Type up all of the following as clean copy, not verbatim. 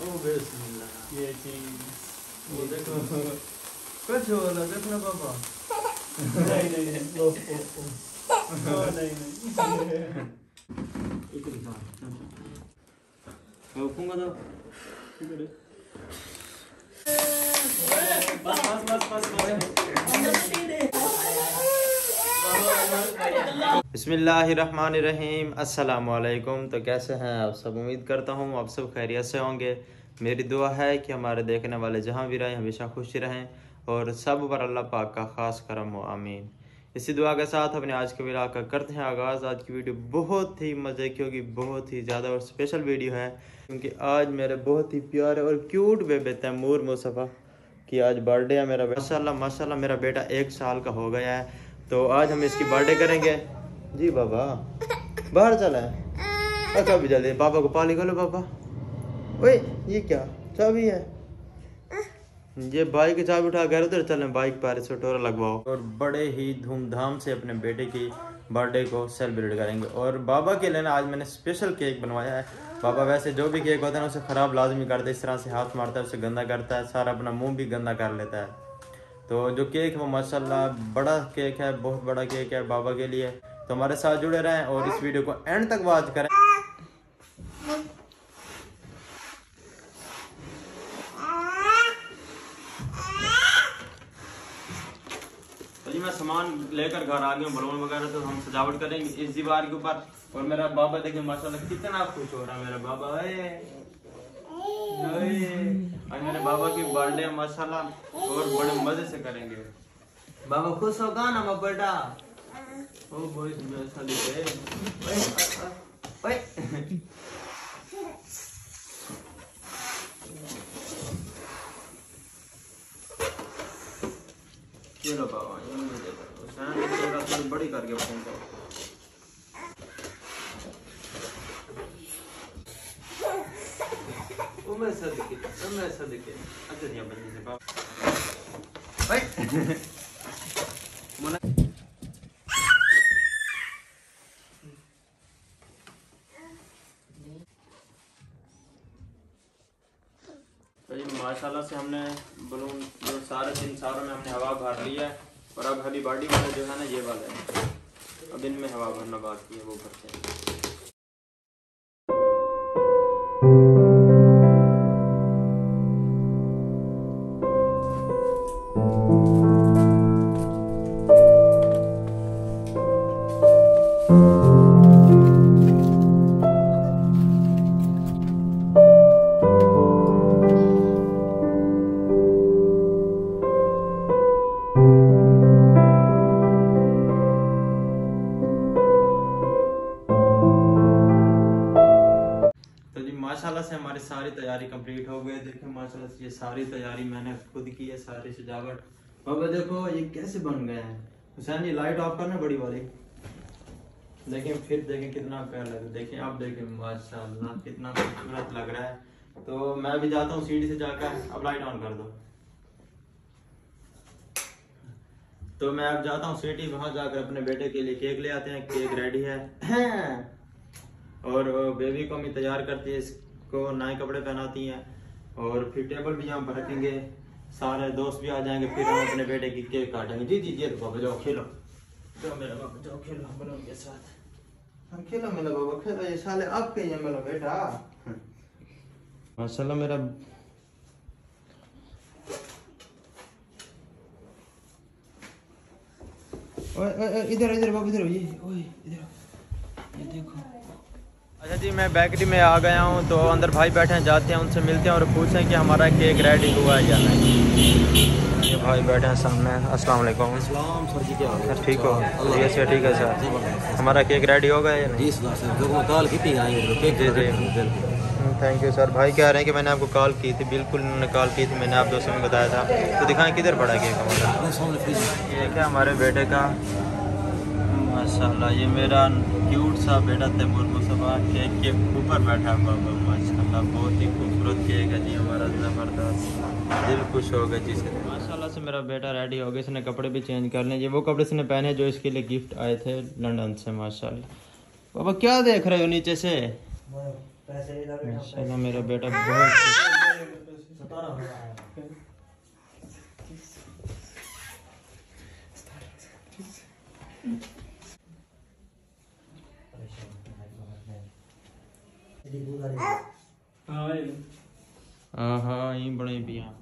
बिस्मिल्लाह ये चीज वो देखो कुछ हो रहा देखना पापा नहीं ओ नहीं एक दिखा वो पूंगा तो बिस्मिल्लाहिर्रहमानिर्रहीम अस्सलाम वालेकुम। तो कैसे हैं आप सब? उम्मीद करता हूँ आप सब खैरियत से होंगे। मेरी दुआ है कि हमारे देखने वाले जहाँ भी रहें हमेशा खुश रहें और सब पर अल्लाह पाक का ख़ास करम हो, आमीन। इसी दुआ के साथ अपने आज के व्लॉग का करते हैं आगाज़। आज की वीडियो बहुत ही मज़े की होगी, बहुत ही ज़्यादा और स्पेशल वीडियो है क्योंकि आज मेरे बहुत ही प्यारे और क्यूट बेबे तैमूर मुस्तफ़ा की आज बर्थडे है मेरा। माशाल्लाह माशाल्लाह मेरा बेटा 1 साल का हो गया है, तो आज हम इसकी बर्थडे करेंगे। जी बाबा बाहर चला है, अच्छा भी जल्दी पापा को पाली खोलो। पापा ओए ये क्या चाबी है? ये बाइक की चाबी उठा कर उधर चलें, बाइक पर छोटोरा लगवाओ और बड़े ही धूमधाम से अपने बेटे की बर्थडे को सेलिब्रेट करेंगे। और बाबा के लिए ना आज मैंने स्पेशल केक बनवाया है। बाबा वैसे जो भी केक होता है ना उसे ख़राब लाजमी करता है, इस तरह से हाथ मारता है, उसे गंदा करता है, सारा अपना मुंह भी गंदा कर लेता है। तो जो केक है वो माशाल्लाह बड़ा केक है, बहुत बड़ा केक है बाबा के लिए। तो हमारे साथ जुड़े रहें और इस वीडियो को एंड तक वॉच करें। तो मैं सामान लेकर घर आ गया हूँ, बलून वगैरह तो हम सजावट करेंगे इस दीवार के ऊपर। और मेरा बाबा देखिए माशाल्लाह कितना खुश हो रहा है मेरा बाबा। आज मेरे बाबा की बर्थडे माशाल्लाह और बड़े मजे से करेंगे। बाबा खुश होगा ना मेरा बेटा? ओ बॉय ऐसा दिखे ओए चलो बाबा ये मुझे दे दो, थोड़ी बड़ी करके फोन करो। उम्र सदके अच्छा दिया बंदी से बाबा ओए मुना माशाल्लाह से हमने बलून जो सारे 3 सारों में हमने हवा भर ली है। और अब हरी बाडी वाले जो है ना ये वाले हैं, अब इनमें हवा भरना बाकी है, वो भरते हैं। माशाल्लाह से हमारी सारी तैयारी कंप्लीट हो गई। देखिए माशाल्लाह से ये सारी तैयारी मैंने खुद की है, सारी सजावट। बाबा देखो ये कैसे बन गए हैं। हुसैन ये लाइट ऑफ करना बड़ी वाली, देखिए फिर देखें कितना प्यारा लगे। देखिए आप देखें माशाल्लाह कितना खूबसूरत लग रहा है। तो मैं भी जाता हूँ सीढ़ी से जाकर, अब लाइट ऑन कर दो। तो मैं अब जाता हूँ सीढ़ी, वहां जाकर अपने बेटे के लिए केक ले आते हैं। केक रेडी है और बेबी को भी तैयार करती है, इसको नए कपड़े पहनाती हैं और फिर टेबल भी यहाँ पर रखेंगे, सारे दोस्त भी आ जाएंगे, फिर हम अपने बेटे की केक काटेंगे। जी जी जी बाबा जाओ खेलो, जाओ मेरा बाबा जाओ खेलो बलून के साथ, हम खेलो मेरा बाबा खेलो, ये साले आपके ही है मेरा बेटा। माशाल्लाह मेरा इधर इधर बाबा इधर इधर ये देखो। अच्छा जी मैं बेकरी में आ गया हूँ, तो अंदर भाई बैठे हैं, जाते हैं उनसे मिलते हैं और पूछें कि हमारा केक रेडी हुआ है या नहीं। ये भाई बैठे हैं सामने। अस्सलाम वालेकुम। सर जी क्या हाल है? ठीक हो? जी सर ठीक है सर। हमारा केक रेडी हो गया या नहीं? जी सर कॉल की थी जी थैंक यू सर। भाई कह रहे हैं कि मैंने आपको कॉल की थी, बिल्कुल उन्होंने कॉल की थी, मैंने आप दोस्तों में बताया था। तो दिखाएं किधर पड़ा केक हमारा? ये क्या हमारे बेटे का माशाल्लाह, ये मेरा क्यूट सा बेटा तैमूर मुस्तफ़ा केक के ऊपर बैठा हुआ है माशाल्लाह। बहुत ही खूबसूरत केक है जी हमारा, ज़बरदस्त, दिल खुश हो गया जी से। माशाल्लाह से मेरा बेटा रेडी हो गया, इसने कपड़े भी चेंज कर लिए। ये वो कपड़े इसने पहने जो इसके लिए गिफ्ट आए थे लंदन से माशाल्लाह। बाबा क्या देख रहे हो नीचे से? माशाल्लाह मेरा बेटा बहुत हाँ यही बड़े भी हैं।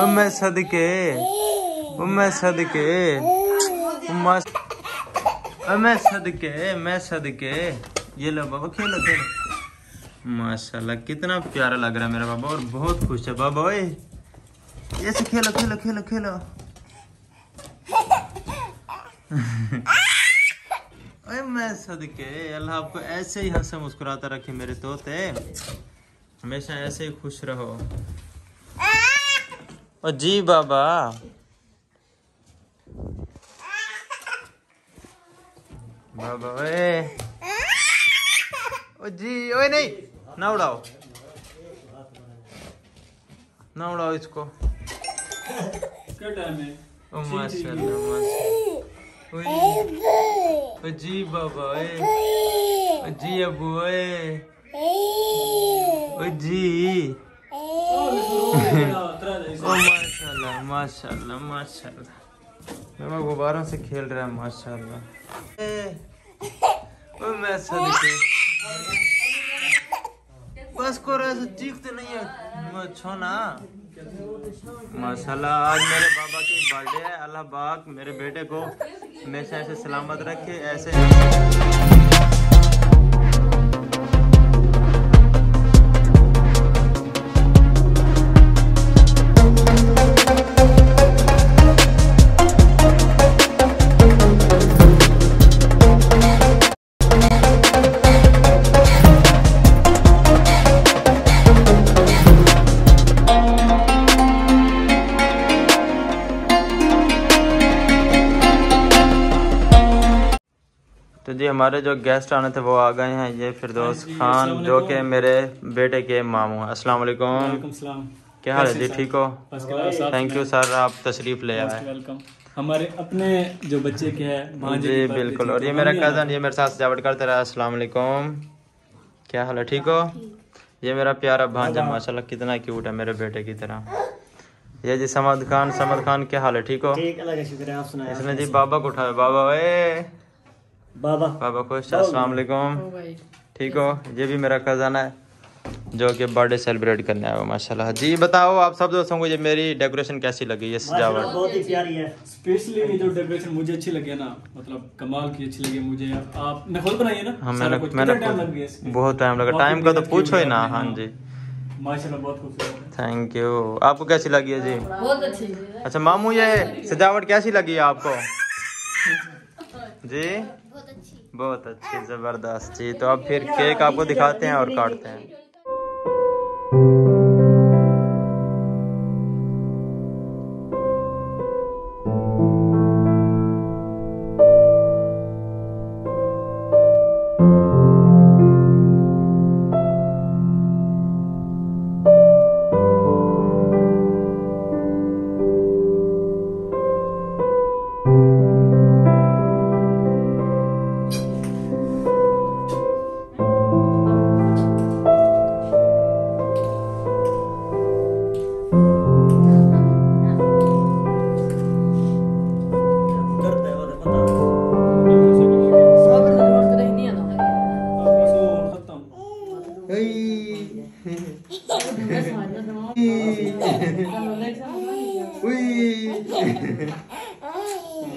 मैं सदके मैं सदके ये लो बाबा खेलो खेलो। माशाल्लाह कितना प्यारा लग रहा है मेरा बाबा और बहुत खुश है बाबा। ओए ऐसे खेलो खेलो खेलो खेलो। ओए मैं सदके अल्लाह आपको ऐसे ही हंसे मुस्कुराता रखे मेरे तोते, हमेशा ऐसे ही खुश रहो। ओ जी बाबा बाबा ओए ओ जी ओए नहीं ना उड़ाओ इसको। क्या टाइम है? ओ माशाल्लाह माशाल्लाह। ओ जी बाबा ओए ओ जी अबू ओए ओ जी ओ माशाल्लाह माशाल्लाह माशाल्लाह। मैं गुब्बारों से खेल रहा है माशाल्लाह। ओ मैं सदके बस को रहे चीखते नहीं है छोना। माशाल्लाह आज मेरे बाबा की बर्थडे है। अल्लाह पाक मेरे बेटे को हमेशा ऐसे सलामत रखे ऐसे। तो जी हमारे जो गेस्ट आने थे वो आ गए हैं। ये फिरदौस खान जो कि मेरे बेटे के मामू हैं। अस्सलाम वालेकुम। क्या हाल है जी, ठीक हो? थैंक यू सर, आप तशरीफ ले आए। वेलकम। हमारे अपने जो बच्चे के हैं जी बिल्कुल। और ये मेरा कज़न ये मेरे साथ सजावट करता रहा। अस्सलाम वालेकुम, क्या हाल है, ठीक हो? ये मेरा प्यारा भांजा माशाल्लाह कितना क्यूट है मेरे बेटे की तरह। ये जी समद खान क्या हाल है, ठीक हो? इसने जी बाबा को उठाया। बाबा बाबा खुश। अस्सलाम वालेकुम, ठीक हो? ये भी मेरा कज़न है जो कि बर्थडे सेलिब्रेट करने आया हो माशाल्लाह। जी बताओ आप सब दोस्तों को ये मेरी डेकोरेशन कैसी लगी, ये सजावट? बहुत ही प्यारी है। स्पेशली ये जो डेकोरेशन मुझे अच्छी लगी है ना, मतलब कमाल की अच्छी लगी मुझे। आपने खुद बनाई है ना? हाँ मैंने बहुत टाइम लगा। टाइम का तो पूछो ही ना। हाँ जी माशाल्लाह बहुत खूबसूरत। Thank you. आपको कैसी लगी है जी? बहुत अच्छी। अच्छा मामू ये सजावट कैसी लगी है आपको? जी बहुत अच्छी जबरदस्त जी। तो अब फिर केक आपको दिखाते हैं और काटते हैं।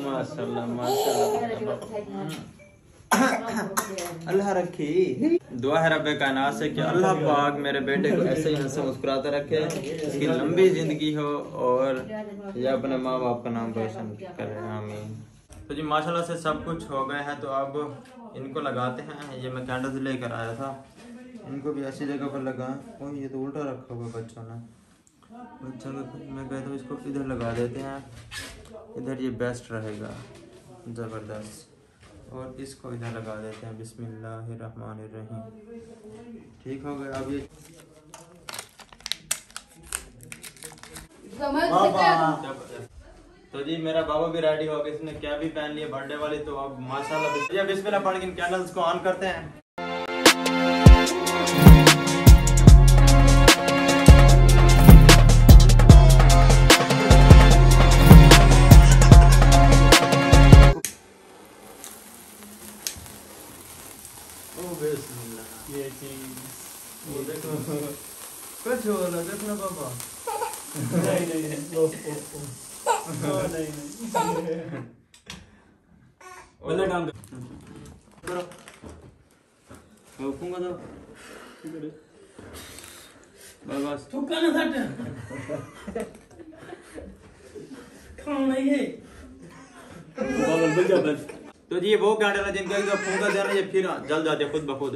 माशाल्लाह माशाल्लाह। अल्लाह रखी। दुआ है रब्बे कायनात से कि अल्लाह पाक मेरे बेटे को ऐसे ही हंसे मुस्कुराता रखे, इसकी लंबी जिंदगी हो और ये अपने माँ बाप का नाम रोशन करे, आमीन। तो जी माशाल्लाह से सब कुछ हो गया है। तो अब इनको लगाते हैं। ये मैं कैंडल्स लेकर आया था, इनको भी ऐसी जगह पर लगाएं। ओह ये तो उल्टा रखा हुआ बच्चों ने। मैं कहता हूँ इसको इधर लगा देते हैं, इधर ये बेस्ट रहेगा, ज़बरदस्त। और इसको इधर लगा देते हैं। बिस्मिल्लाहिर्रहमानिर्रहीम। ठीक हो गया। अब ये तो जी मेरा बाबा भी रेडी हो गया, इसने क्या भी पहन लिया बर्थडे वाली। तो अब माशाल्लाह बिस्मिल्लाह पढ़ के कैंडल्स को ऑन करते हैं। ये चीज वो देखो कुछ हो ना देखना पापा। नहीं लो नहीं बल्ले डांग करो वो फूंगा तो बस थूका ना सट खाना नहीं है बाबल बजा बस। तो जी ये वो कैंडल है जिनका जो फूंका जाना ये फिर जल जाते हैं खुद ब खुद।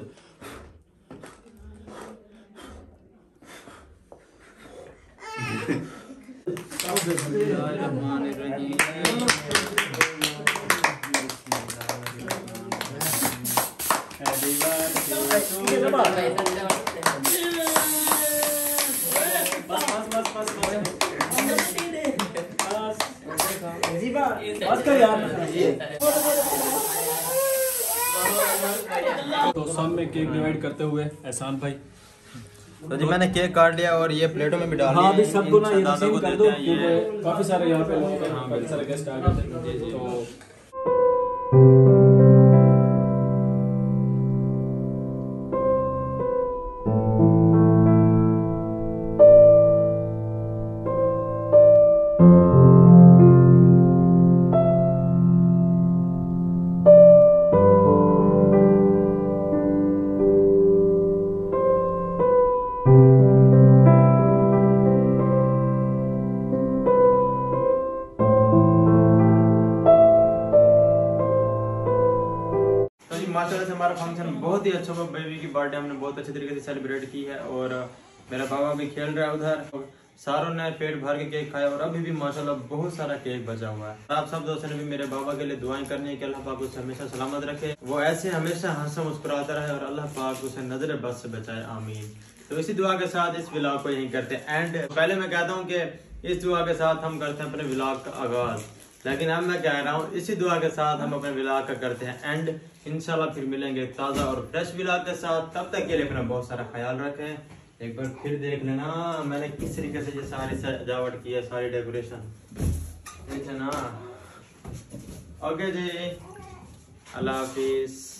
तो सब में केक डिवाइड करते हुए एहसान भाई। तो जी मैंने केक काट लिया और ये प्लेटों में भी डाल हाँ दिया। अभी सबको ना ये दादा तकसीम को कर देते दो हैं ये। क्योंकि काफी सारे यहाँ पे लोग हैं, काफी सारे गेस्ट आ गए थे तो माशाल्लाह से हमारा फंक्शन बहुत ही अच्छा हुआ। बेबी की बर्थडे हमने बहुत अच्छे तरीके से सेलिब्रेट की है और मेरा बाबा भी खेल रहा है उधर। सारों ने पेट भर के केक खाया और अभी भी माशाल्लाह बहुत सारा केक बचा हुआ है। आप सब दोस्तों ने भी मेरे बाबा के लिए दुआएं करनी है कि अल्लाह पाक उसे हमेशा सलामत रखे, वो ऐसे हमेशा हंस मुस्कुराता रहे और अल्लाह पाक उसे नजर बद से बचाए, आमीन। तो इसी दुआ के साथ इस व्लॉग को यहीं करते हैं एंड। पहले मैं कहता हूँ कि इस दुआ के साथ हम करते हैं अपने व्लॉग का आगाज, लेकिन अब मैं कह रहा हूँ इसी दुआ के साथ हम अपने व्लॉग का करते हैं एंड। इंशाल्लाह फिर मिलेंगे ताज़ा और फ्रेश व्लॉग के साथ। तब तक के लिए अपना बहुत सारा ख्याल रखें। एक बार फिर देख लेना मैंने किस तरीके से ये सारी सजावट की है, सारी डेकोरेशन ठीक है ना। ओके जी, अल्लाह हाफिज।